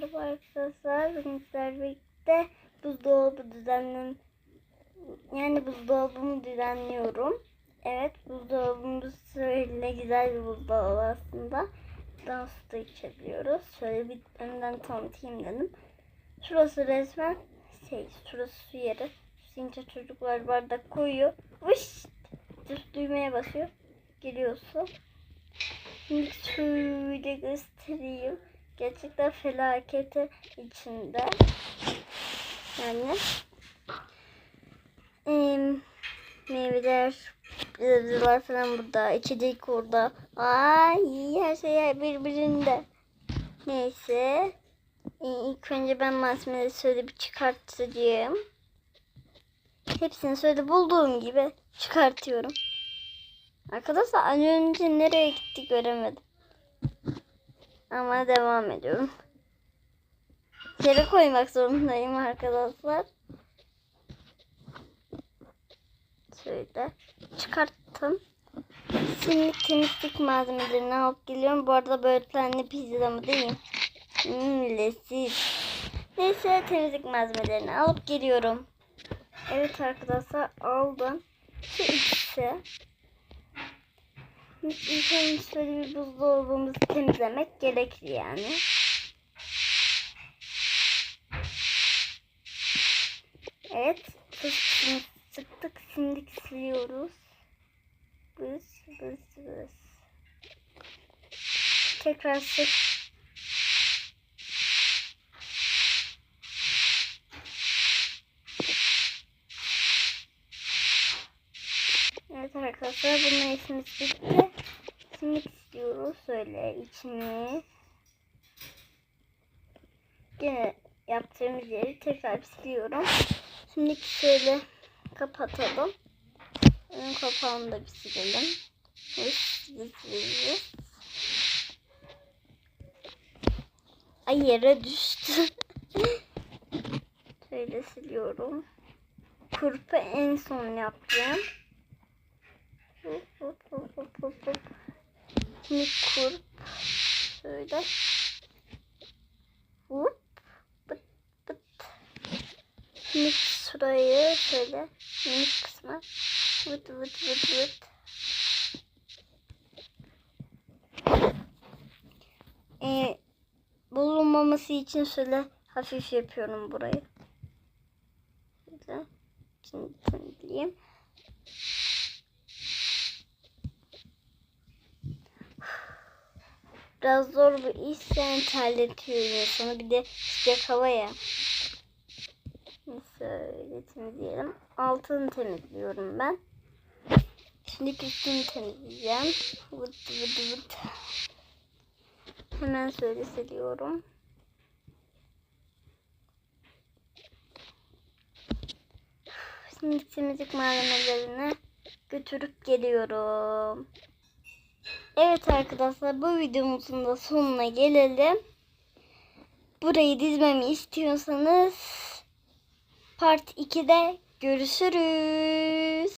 Merhaba arkadaşlar. Bugün sizlerle birlikte buzdolabımı düzenliyorum. Evet, buzdolabımız şöyle güzel bir buzdolabı aslında. Buradan su da içebiliyoruz. Şöyle bir önden tanıtayım dedim. Şurası resmen şurası su yeri. Since çocuklar bardak koyuyor. Vış! Düğmeye basıyor. Geliyor su. Şimdi şöyle göstereyim. Gerçekten felaketi içinde. Yani meyveler, sebzeler falan burada. İçecek orada. Ay, her şey birbirinde. Neyse. İlk önce ben malzemeleri şöyle bir çıkartacağım. Hepsini şöyle bulduğum gibi çıkartıyorum. Arkadaşlar az önce nereye gitti göremedim. Ama devam ediyorum. Yere koymak zorundayım arkadaşlar. Şöyle çıkarttım. Şimdi temizlik malzemelerini alıp geliyorum. Bu arada böğürtlenli pizzamı değil. Leziz. Neyse temizlik malzemelerini alıp geliyorum. Evet arkadaşlar aldım. Şu ikisi. İlk önce şöyle bir buzdolabımızı temizlemek gerekli yani. Evet. Sıktık, şimdi siliyoruz. Bız. Tekrar sık. Evet arkadaşlar, bunun işimiz bitti. Şimdi siliyoruz şöyle içini. Yine yaptığımız yeri tekrar siliyorum. Şimdi şöyle kapatalım. Ön kapağını da bir silelim. Ay, yere düştü. Şöyle siliyorum. Kurpu en son yapacağım. Hop. Şimdi kurp. Şöyle. Hop. Bıt. Şimdi şurayı şöyle minik kısmı. Vıt. Bulunmaması için şöyle hafif yapıyorum burayı. Şöyle. Şimdi temizleyeyim. Biraz zor bir iş, yani terletiyor insanı. Bir de sıcak hava ya. Şöyle temizleyelim. Altını temizliyorum ben. Şimdi üstünü temizleyeceğim. Vıt. Hemen şöyle siliyorum. Şimdi temizlik malzemelerini götürüp geliyorum. Evet arkadaşlar, bu videomuzun da sonuna gelelim. Burayı dizmemi istiyorsanız Part 2'de görüşürüz.